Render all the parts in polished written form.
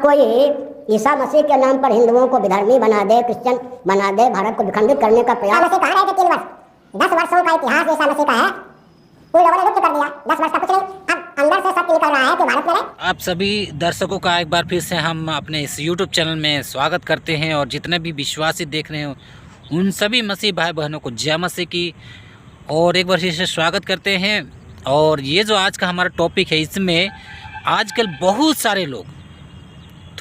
कोई ईसा मसीह के नाम पर हिंदुओं को विधर्मी बना दे, क्रिश्चियन बना दे, भारत को विखंडित करने का प्रयास। मसीह कहाँ रहे थे 3 वर्ष? 10 वर्षों का इतिहास ईसा मसीह का है, उन लोगों ने लुप्त कर दिया। 10 वर्ष का कुछ नहीं, अब अंदर से सत्य निकल रहा है कि भारत में रहे। आप सभी दर्शकों का एक बार फिर से हम अपने इस YouTube चैनल में स्वागत करते हैं और जितने भी विश्वासी देख रहे हो उन सभी मसीह भाई बहनों को जय मसीह की और एक बार फिर से स्वागत करते हैं। और ये जो आज का हमारा टॉपिक है, इसमें आजकल बहुत सारे लोग,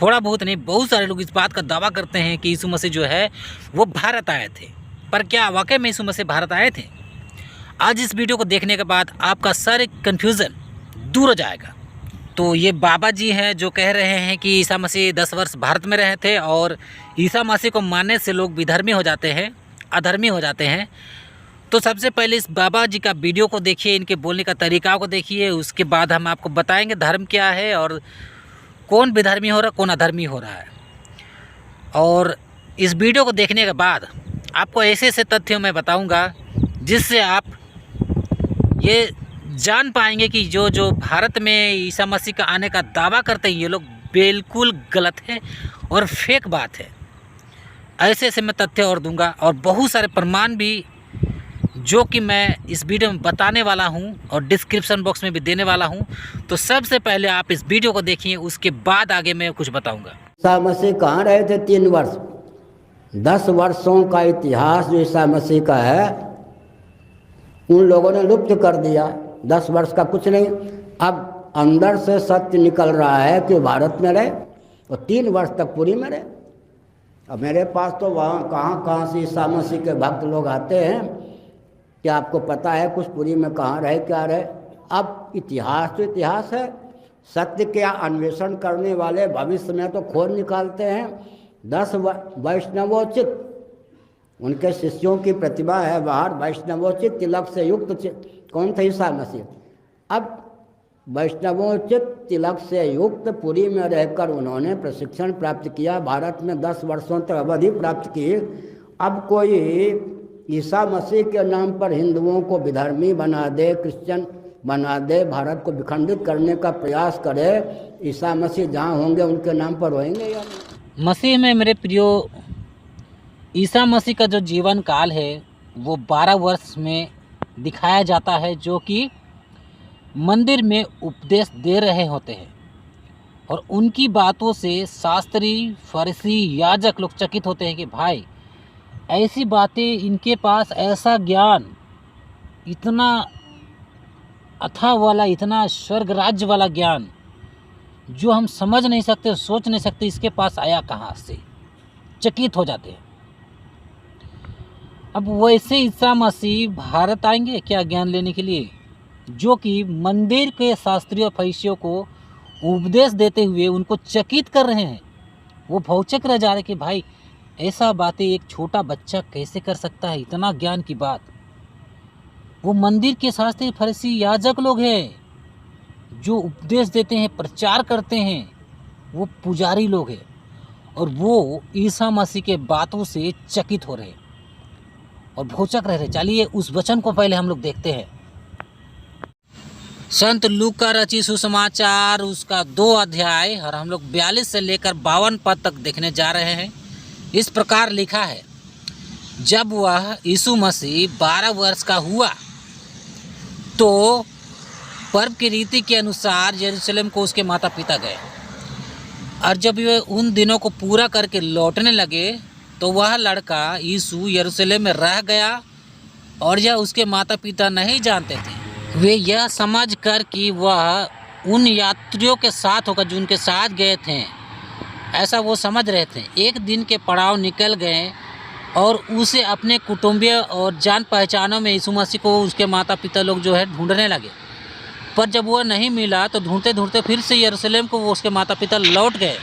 थोड़ा बहुत नहीं बहुत सारे लोग इस बात का दावा करते हैं कि यीशु मसीह जो है वो भारत आए थे। पर क्या वाकई में यीशु मसीह भारत आए थे? आज इस वीडियो को देखने के बाद आपका सारे कन्फ्यूज़न दूर हो जाएगा। तो ये बाबा जी हैं जो कह रहे हैं कि ईसा मसीह 10 वर्ष भारत में रहे थे और ईसा मसीह को मानने से लोग विधर्मी हो जाते हैं, अधर्मी हो जाते हैं। तो सबसे पहले इस बाबा जी का वीडियो को देखिए, इनके बोलने का तरीका को देखिए, उसके बाद हम आपको बताएंगे धर्म क्या है और कौन विधर्मी हो रहा है, कौन अधर्मी हो रहा है। और इस वीडियो को देखने के बाद आपको ऐसे ऐसे तथ्यों में बताऊंगा जिससे आप ये जान पाएंगे कि जो भारत में ईसा मसीह का आने का दावा करते हैं ये लोग बिल्कुल गलत है और फेक बात है। ऐसे ऐसे मैं तथ्य और दूंगा और बहुत सारे प्रमाण भी जो कि मैं इस वीडियो में बताने वाला हूं और डिस्क्रिप्शन बॉक्स में भी देने वाला हूं। तो सबसे पहले आप इस वीडियो को देखिए, उसके बाद आगे मैं कुछ बताऊंगा। ईसा मसीह कहाँ रहे थे 3 वर्ष? 10 वर्षों का इतिहास जो ईसा मसीह का है उन लोगों ने लुप्त कर दिया। 10 वर्ष का कुछ नहीं, अब अंदर से सत्य निकल रहा है कि भारत में रहे और 3 वर्ष तक पुरी में रहे। अब मेरे पास तो वहाँ कहाँ से ईसा मसीह के भक्त लोग आते हैं, क्या आपको पता है कुछ पुरी में कहाँ रहे क्या रहे? अब इतिहास तो इतिहास है, सत्य के अन्वेषण करने वाले भविष्य में तो खोज निकालते हैं। 10 वैष्णवोचित उनके शिष्यों की प्रतिभा है बाहर, वैष्णवोचित तिलक से युक्त कौन थे? ईसा मसीह। अब वैष्णवोचित तिलक से युक्त पुरी में रहकर उन्होंने प्रशिक्षण प्राप्त किया, भारत में 10 वर्षों तक अवधि प्राप्त की। अब कोई ईसा मसीह के नाम पर हिंदुओं को विधर्मी बना दे, क्रिश्चियन बना दे, भारत को विखंडित करने का प्रयास करे, ईसा मसीह जहाँ होंगे उनके नाम पर होंगे या नहीं? मसीह में मेरे प्रियो, ईसा मसीह का जो जीवन काल है वो 12 वर्ष में दिखाया जाता है, जो कि मंदिर में उपदेश दे रहे होते हैं और उनकी बातों से शास्त्री, फरीसी, याजक लोग चकित होते हैं कि भाई ऐसी बातें, इनके पास ऐसा ज्ञान, इतना अथाह वाला, इतना स्वर्ग राज्य वाला ज्ञान जो हम समझ नहीं सकते, सोच नहीं सकते, इसके पास आया कहाँ से? चकित हो जाते हैं। अब वैसे ईसा मसीह भारत आएंगे क्या ज्ञान लेने के लिए, जो कि मंदिर के शास्त्रियों फरीसियों को उपदेश देते हुए उनको चकित कर रहे हैं। वो भौचक रह जा रहे कि भाई ऐसा बातें एक छोटा बच्चा कैसे कर सकता है, इतना ज्ञान की बात। वो मंदिर के शास्त्री, फरीसी, याजक लोग हैं जो उपदेश देते हैं, प्रचार करते हैं, वो पुजारी लोग हैं और वो ईसा मसीह के बातों से चकित हो रहे और भौचक रह रहे। चलिए उस वचन को पहले हम लोग देखते हैं। संत लूका रचित सुसमाचार उसका 2 अध्याय और हम लोग 42 से लेकर 52 पद तक देखने जा रहे हैं। इस प्रकार लिखा है, जब वह यीशु मसीह 12 वर्ष का हुआ तो पर्व की रीति के अनुसार यरूशलेम को उसके माता पिता गए और जब वे उन दिनों को पूरा करके लौटने लगे तो वह लड़का यीशु यरूशलेम में रह गया और यह उसके माता पिता नहीं जानते थे। वे यह समझ कर कि वह उन यात्रियों के साथ होकर जो उनके साथ गए थे, ऐसा वो समझ रहे थे। एक दिन के पड़ाव निकल गए और उसे अपने कुटुंबीय और जान पहचानों में यीशु मसीह को उसके माता पिता लोग जो है ढूंढने लगे। पर जब वह नहीं मिला तो ढूंढते ढूंढते फिर से यरूशलेम को वो उसके माता पिता लौट गए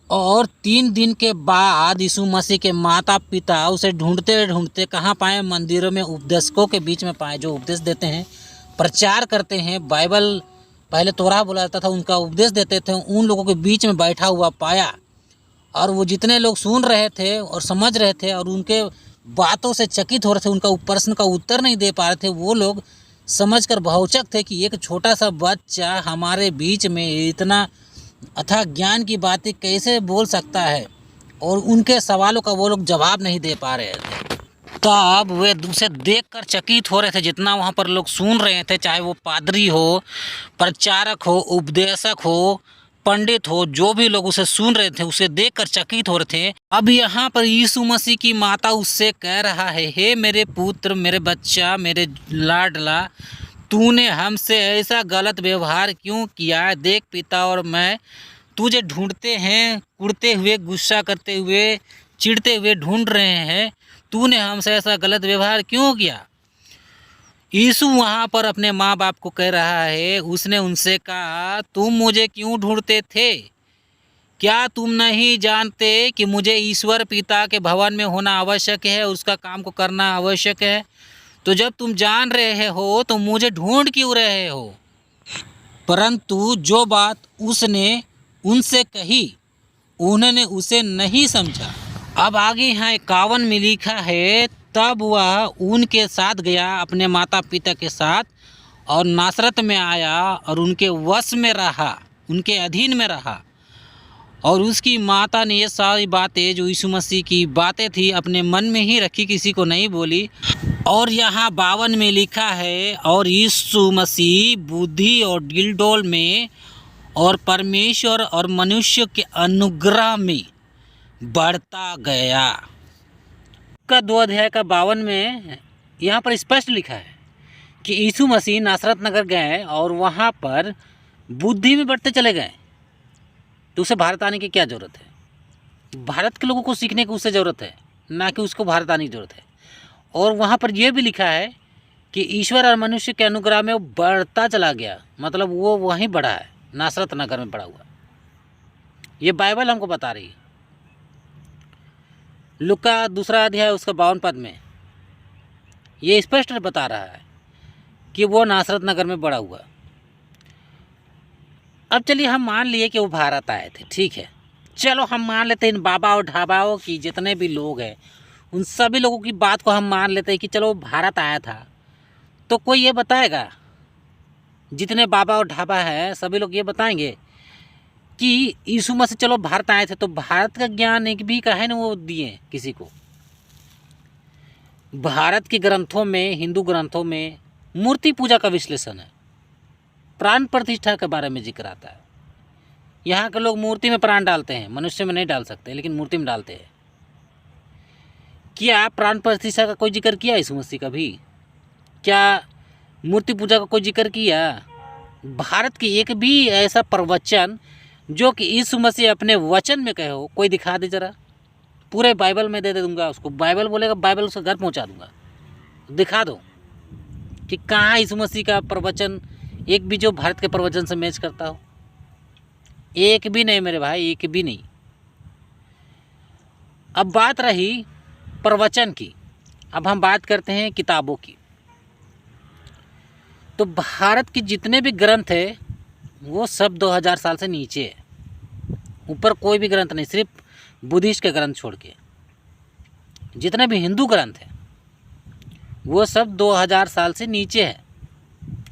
और 3 दिन के बाद यीशु मसीह के माता पिता उसे ढूंढते ढूंढते कहाँ पाए? मंदिरों में उपदेशकों के बीच में पाए, जो उपदेश देते हैं, प्रचार करते हैं। बाइबल पहले तोरा बोला जाता था, उनका उपदेश देते थे, उन लोगों के बीच में बैठा हुआ पाया। और वो जितने लोग सुन रहे थे और समझ रहे थे और उनके बातों से चकित हो रहे थे, उनका प्रश्न का उत्तर नहीं दे पा रहे थे, वो लोग समझकर भौचक थे कि एक छोटा सा बच्चा हमारे बीच में इतना अथाह ज्ञान की बातें कैसे बोल सकता है, और उनके सवालों का वो लोग जवाब नहीं दे पा रहे थे। तब वे उसे देखकर चकित हो रहे थे। जितना वहाँ पर लोग सुन रहे थे, चाहे वो पादरी हो, प्रचारक हो, उपदेशक हो, पंडित हो, जो भी लोग उसे सुन रहे थे, उसे देखकर चकित हो रहे थे। अब यहाँ पर यीशु मसीह की माता उससे कह रहा है, हे मेरे पुत्र, मेरे बच्चा, मेरे लाडला, तूने हमसे ऐसा गलत व्यवहार क्यों किया? देख पिता और मैं तुझे ढूंढते हैं, कुड़ते हुए, गुस्सा करते हुए, चिढ़ते हुए ढूंढ रहे हैं। तूने हमसे ऐसा गलत व्यवहार क्यों किया? यीशु वहाँ पर अपने माँ बाप को कह रहा है। उसने उनसे कहा, तुम मुझे क्यों ढूंढते थे? क्या तुम नहीं जानते कि मुझे ईश्वर पिता के भवन में होना आवश्यक है, उसका काम को करना आवश्यक है? तो जब तुम जान रहे हो तो मुझे ढूंढ क्यों रहे हो? परंतु जो बात उसने उनसे कही, उन्होंने उसे नहीं समझा। अब आगे यहाँ 51 में लिखा है, तब वह उनके साथ गया, अपने माता पिता के साथ, और नासरत में आया और उनके वश में रहा, उनके अधीन में रहा। और उसकी माता ने ये सारी बातें जो यीशु मसीह की बातें थी अपने मन में ही रखी, किसी को नहीं बोली। और यहाँ 52 में लिखा है, और यीशु मसीह बुद्धि और दिलडोल में और परमेश्वर और मनुष्य के अनुग्रह में बढ़ता गया। का 2 अध्याय का 52 में यहाँ पर स्पष्ट लिखा है कि यीशु मसीह नासरत नगर गए और वहाँ पर बुद्धि में बढ़ते चले गए। तो उसे भारत आने की क्या ज़रूरत है? भारत के लोगों को सीखने की उससे ज़रूरत है, ना कि उसको भारत आने की ज़रूरत है। और वहाँ पर यह भी लिखा है कि ईश्वर और मनुष्य के अनुग्रह में वो बढ़ता चला गया, मतलब वो वहीं बढ़ा है, नासरत नगर में बढ़ा हुआ। ये बाइबल हमको बता रही है। लूका 2 अध्याय उसका 52 पद में ये स्पष्ट बता रहा है कि वो नासरत नगर में बढ़ा हुआ। अब चलिए हम मान लिए कि वो भारत आए थे, ठीक है, चलो हम मान लेते हैं इन बाबा और ढाबाओं की, जितने भी लोग हैं उन सभी लोगों की बात को हम मान लेते हैं कि चलो भारत आया था। तो कोई ये बताएगा, जितने बाबा और ढाबा है सभी लोग ये बताएंगे कि यीशु मसीह चलो भारत आए थे, तो भारत का ज्ञान एक भी का है ना वो दिए किसी को? भारत के ग्रंथों में, हिंदू ग्रंथों में मूर्ति पूजा का विश्लेषण है, प्राण प्रतिष्ठा के बारे में जिक्र आता है। यहाँ के लोग मूर्ति में प्राण डालते हैं, मनुष्य में नहीं डाल सकते, लेकिन मूर्ति में डालते हैं। क्या प्राण प्रतिष्ठा का कोई जिक्र किया यीशु मसीह का भी? क्या मूर्ति पूजा का कोई जिक्र किया? भारत की एक भी ऐसा प्रवचन जो कि यीशु मसीह अपने वचन में कहे हो, कोई दिखा दे जरा। पूरे बाइबल में दे दूंगा उसको, बाइबल बोलेगा, बाइबल उसके घर पहुंचा दूंगा। दिखा दो कि कहाँ यीशु मसीह का प्रवचन एक भी जो भारत के प्रवचन से मैच करता हो। एक भी नहीं मेरे भाई, एक भी नहीं। अब बात रही प्रवचन की, अब हम बात करते हैं किताबों की। तो भारत के जितने भी ग्रंथ है वो सब 2000 साल से नीचे है, ऊपर कोई भी ग्रंथ नहीं, सिर्फ बुद्धिस्ट के ग्रंथ छोड़ के। जितने भी हिंदू ग्रंथ हैं वो सब 2000 साल से नीचे है,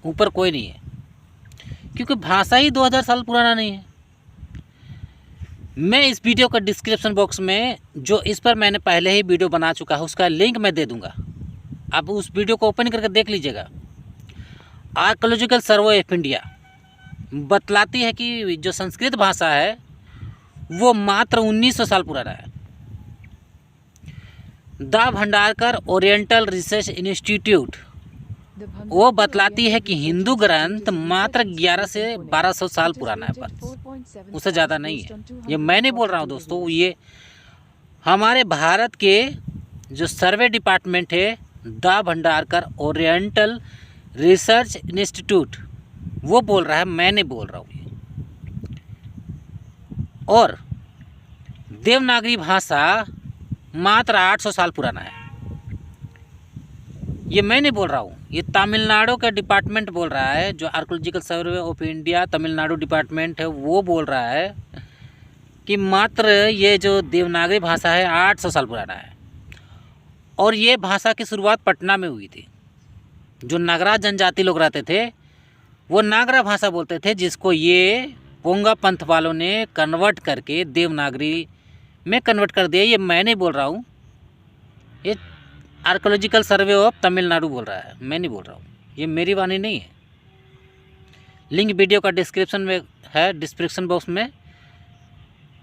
ऊपर कोई नहीं है, क्योंकि भाषा ही 2000 साल पुराना नहीं है। मैं इस वीडियो का डिस्क्रिप्शन बॉक्स में जो इस पर मैंने पहले ही वीडियो बना चुका है उसका लिंक मैं दे दूंगा, आप उस वीडियो को ओपन करके देख लीजिएगा। आर्कोलॉजिकल सर्वे ऑफ इंडिया बतलाती है कि जो संस्कृत भाषा है वो मात्र 1900 साल पुराना है। The Bhandarkar oriental research institute वो बतलाती है कि हिंदू ग्रंथ मात्र 1100 से 1200 साल पुराना है, बस उससे ज़्यादा नहीं है। ये मैं नहीं बोल रहा हूँ दोस्तों, ये हमारे भारत के जो सर्वे डिपार्टमेंट है, the Bhandarkar oriental research institute, वो बोल रहा है, मैं नहीं बोल रहा हूँ ये। और देवनागरी भाषा मात्र 800 साल पुराना है, ये मैं नहीं बोल रहा हूँ, ये तमिलनाडु का डिपार्टमेंट बोल रहा है। जो archaeological survey of India Tamil Nadu department है वो बोल रहा है कि मात्र ये जो देवनागरी भाषा है 800 साल पुराना है। और ये भाषा की शुरुआत पटना में हुई थी। जो नागरा जनजाति लोग रहते थे वो नागरा भाषा बोलते थे, जिसको ये पोंगा पंथ वालों ने कन्वर्ट करके देवनागरी में कन्वर्ट कर दिया। ये मैं नहीं बोल रहा हूँ, ये आर्कोलॉजिकल सर्वे ऑफ तमिलनाडु बोल रहा है, मैं नहीं बोल रहा हूँ, ये मेरी वाणी नहीं है। लिंक वीडियो का डिस्क्रिप्शन में है, डिस्क्रिप्शन बॉक्स में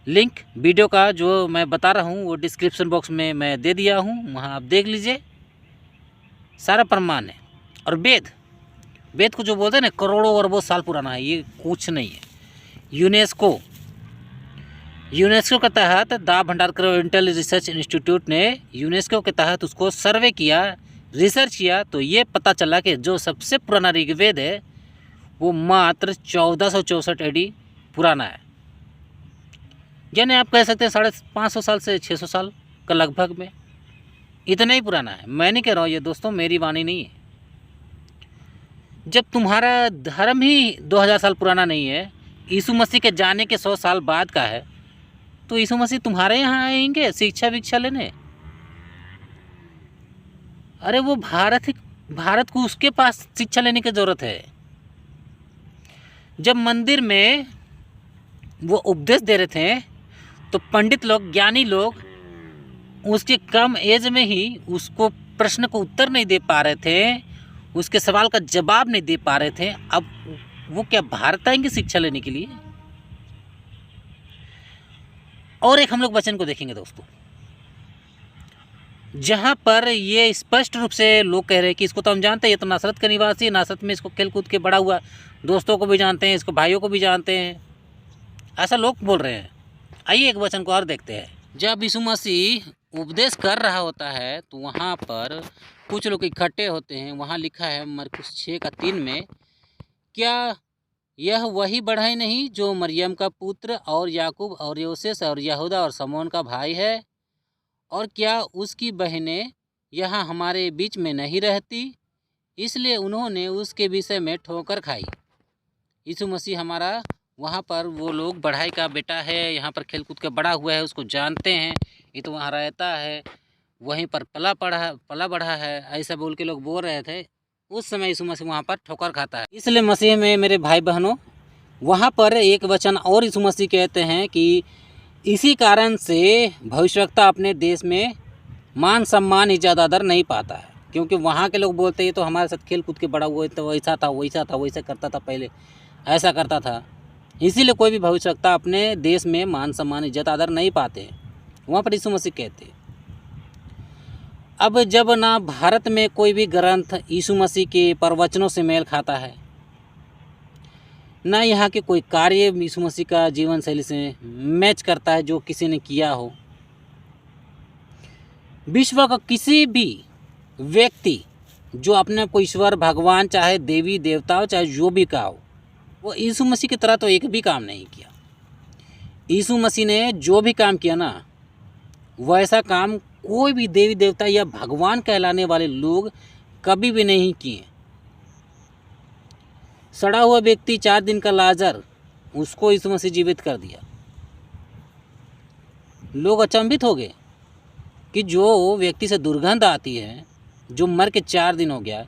लिंक वीडियो का जो मैं बता रहा हूँ वो डिस्क्रिप्शन बॉक्स में मैं दे दिया हूँ, वहाँ आप देख लीजिए, सारा प्रमाण है। और वेद को जो बोलते हैं ना करोड़ों अरबों साल पुराना है, ये कुछ नहीं है। यूनेस्को के तहत दा भंडारकर ओरिएंटल रिसर्च इंस्टीट्यूट ने यूनेस्को के तहत उसको सर्वे किया, रिसर्च किया, तो ये पता चला कि जो सबसे पुराना ऋग्वेद है वो मात्र 1464 AD पुराना है। यानी आप कह सकते हैं 550 साल से 600 साल का लगभग में, इतना ही पुराना है। मैं नहीं कह रहा हूँ ये दोस्तों, मेरी वाणी नहीं है। जब तुम्हारा धर्म ही 2000 साल पुराना नहीं है, यीशु मसीह के जाने के 100 साल बाद का है, तो यीशु मसीह तुम्हारे यहाँ आएंगे शिक्षा विक्षा लेने? अरे वो भारत को उसके पास शिक्षा लेने की ज़रूरत है। जब मंदिर में वो उपदेश दे रहे थे तो पंडित लोग, ज्ञानी लोग उसके कम एज में ही उसको प्रश्न को उत्तर नहीं दे पा रहे थे, उसके सवाल का जवाब नहीं दे पा रहे थे। अब वो क्या भारत आएंगे शिक्षा लेने के लिए? और एक हम लोग वचन को देखेंगे दोस्तों, जहाँ पर ये स्पष्ट रूप से लोग कह रहे हैं कि इसको तो हम जानते हैं, ये तो नासरत का निवासी है, नासरत में इसको खेल कूद के बड़ा हुआ, दोस्तों को भी जानते हैं, इसको भाइयों को भी जानते हैं, ऐसा लोग बोल रहे हैं। आइए एक वचन को और देखते हैं। जब यीशु मसीह उपदेश कर रहा होता है तो वहाँ पर कुछ लोग इकट्ठे होते हैं। वहाँ लिखा है मरकुस 6:3 में, क्या यह वही बढ़ई नहीं जो मरियम का पुत्र और याकूब और योसेस और यहूदा और समोन का भाई है? और क्या उसकी बहनें यहाँ हमारे बीच में नहीं रहती? इसलिए उन्होंने उसके विषय में ठोकर खाई। यीशु मसीह हमारा वहाँ पर वो लोग बढ़ाई का बेटा है, यहाँ पर खेलकूद के बड़ा हुआ है, उसको जानते हैं, ये तो वहाँ रहता है, वहीं पर पला बढ़ा है, ऐसा बोल के लोग बोल रहे थे। उस समय यीशु मसीह वहाँ पर ठोकर खाता है। इसलिए मसीह में मेरे भाई बहनों, वहाँ पर एक वचन और यीशु मसीह कहते हैं कि इसी कारण से भविष्यवक्ता अपने देश में मान सम्मान इज्जत आदर नहीं पाता है, क्योंकि वहाँ के लोग बोलते हैं तो हमारे साथ खेल कूद के बड़ा हुआ, तो वैसा था वैसा करता था, पहले ऐसा करता था। इसीलिए कोई भी भविष्यवक्ता अपने देश में मान सम्मान इज्जत आदर नहीं पाते, वहाँ पर यीशु मसीह कहते हैं। अब जब ना भारत में कोई भी ग्रंथ यीशु मसीह के प्रवचनों से मेल खाता है, ना यहाँ के कोई कार्य यीशु मसीह का जीवन शैली से मैच करता है जो किसी ने किया हो, विश्व का किसी भी व्यक्ति जो अपने को ईश्वर भगवान, चाहे देवी देवता हो, चाहे जो भी का हो, वो यीशु मसीह की तरह तो एक भी काम नहीं किया। यीशु मसीह ने जो भी काम किया ना, वैसा काम कोई भी देवी देवता या भगवान कहलाने वाले लोग कभी भी नहीं किए। सड़ा हुआ व्यक्ति 4 दिन का लाजर, उसको यीशु मसीह जीवित कर दिया। लोग अचंभित हो गए कि जो व्यक्ति से दुर्गंध आती है, जो मर के 4 दिन हो गया,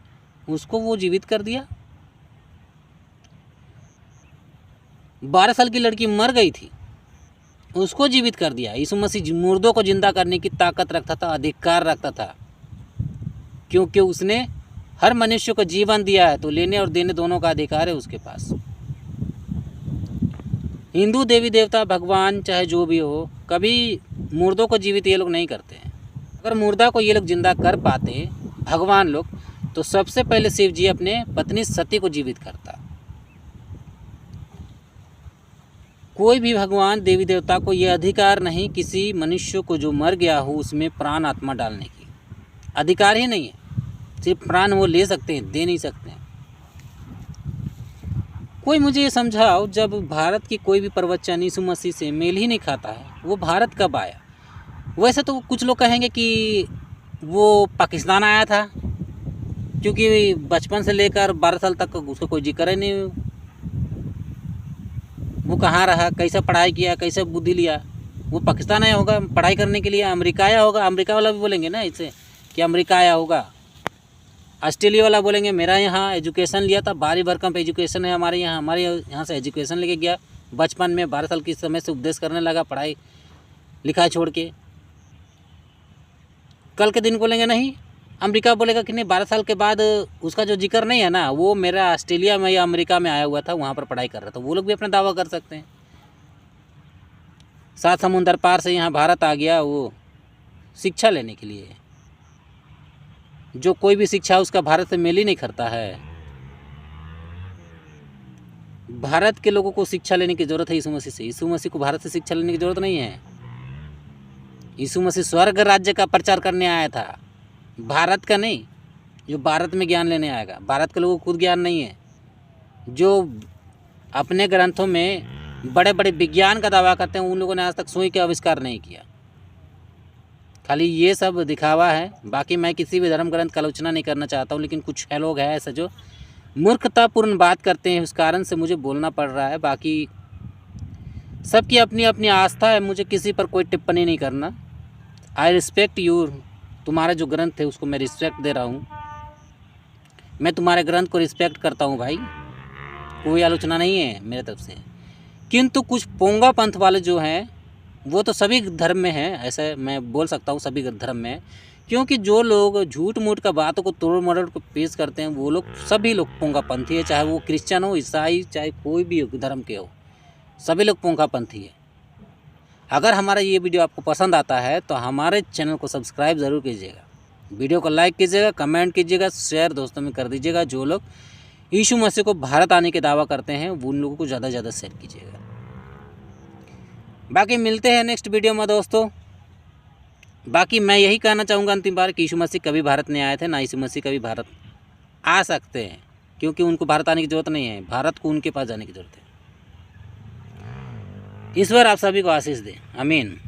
उसको वो जीवित कर दिया। 12 साल की लड़की मर गई थी, उसको जीवित कर दिया। यीशु मसीह मुर्दों को जिंदा करने की ताकत रखता था, अधिकार रखता था, क्योंकि उसने हर मनुष्य को जीवन दिया है, तो लेने और देने दोनों का अधिकार है उसके पास। हिंदू देवी देवता भगवान चाहे जो भी हो, कभी मुर्दों को जीवित ये लोग नहीं करते हैं। अगर मुर्दा को ये लोग जिंदा कर पाते भगवान लोग, तो सबसे पहले शिव जी अपने पत्नी सती को जीवित करता। कोई भी भगवान देवी देवता को यह अधिकार नहीं किसी मनुष्य को जो मर गया हो उसमें प्राण आत्मा डालने की, अधिकार ही नहीं है। सिर्फ प्राण वो ले सकते हैं, दे नहीं सकते हैं। कोई मुझे ये समझाओ, जब भारत की कोई भी प्रवचन यीशु मसीह से मेल ही नहीं खाता है, वो भारत कब आया? वैसे तो कुछ लोग कहेंगे कि वो पाकिस्तान आया था, क्योंकि बचपन से लेकर 12 साल तक उसका कोई जिक्र ही नहीं। वो कहाँ रहा, कैसे पढ़ाई किया, कैसे बुद्धि लिया? वो पाकिस्तान आया होगा पढ़ाई करने के लिए, अमेरिका आया होगा। अमेरिका वाला भी बोलेंगे ना इससे कि अमेरिका आया होगा। ऑस्ट्रेलिया वाला बोलेंगे मेरा यहाँ एजुकेशन लिया था, भारी भरकम एजुकेशन है हमारे यहाँ से एजुकेशन लेके गया, बचपन में 12 साल की समय से उपदेश करने लगा, पढ़ाई लिखाई छोड़ के। कल के दिन बोलेंगे नहीं, अमेरिका बोलेगा कि नहीं 12 साल के बाद उसका जो जिक्र नहीं है ना, वो मेरा ऑस्ट्रेलिया में या अमेरिका में आया हुआ था, वहाँ पर पढ़ाई कर रहा था। वो लोग भी अपना दावा कर सकते हैं। 7 समुंदर पार से यहाँ भारत आ गया वो शिक्षा लेने के लिए। जो कोई भी शिक्षा उसका भारत से मेल ही नहीं करता है। भारत के लोगों को शिक्षा लेने की ज़रूरत है यीशु मसीह से। यीशु मसीह को भारत से शिक्षा लेने की ज़रूरत नहीं है। यीशु मसीह स्वर्ग राज्य का प्रचार करने आया था, भारत का नहीं। जो भारत में ज्ञान लेने आएगा, भारत के लोगों को खुद ज्ञान नहीं है। जो अपने ग्रंथों में बड़े बड़े विज्ञान का दावा करते हैं, उन लोगों ने आज तक सुई का आविष्कार नहीं किया। खाली ये सब दिखावा है। बाकी मैं किसी भी धर्म ग्रंथ का आलोचना नहीं करना चाहता हूँ, लेकिन कुछ लोग हैं ऐसे जो मूर्खतापूर्ण बात करते हैं, उस कारण से मुझे बोलना पड़ रहा है। बाकी सबकी अपनी अपनी आस्था है, मुझे किसी पर कोई टिप्पणी नहीं करना। I respect you. तुम्हारा जो ग्रंथ है उसको मैं रिस्पेक्ट दे रहा हूँ। मैं तुम्हारे ग्रंथ को रिस्पेक्ट करता हूँ भाई, कोई आलोचना नहीं है मेरे तरफ से। किंतु कुछ पोंगा पंथ वाले जो हैं वो तो सभी धर्म में हैं, ऐसे मैं बोल सकता हूँ, सभी धर्म में। क्योंकि जो लोग झूठ मूठ का बातों को तोड़ मरोड़ को पेश करते हैं, वो लोग सभी लोग पोंगा पंथी है। चाहे वो क्रिश्चियन हो, ईसाई, चाहे कोई भी धर्म के हो, सभी लोग पोंगा पंथी है। अगर हमारा ये वीडियो आपको पसंद आता है तो हमारे चैनल को सब्सक्राइब ज़रूर कीजिएगा, वीडियो को लाइक कीजिएगा, कमेंट कीजिएगा, शेयर दोस्तों में कर दीजिएगा। जो लोग यीशु मसीह को भारत आने के दावा करते हैं उन लोगों को ज़्यादा से ज़्यादा शेयर कीजिएगा। बाकी मिलते हैं नेक्स्ट वीडियो में दोस्तों। बाकी मैं यही कहना चाहूँगा अंतिम बार कि यीशु मसीह कभी भारत नहीं आए थे, ना यीशु मसीह कभी भारत आ सकते हैं, क्योंकि उनको भारत आने की ज़रूरत नहीं है। भारत को उनके पास जाने की ज़रूरत है। ईश्वर आप सभी को आशीष दे, आमीन।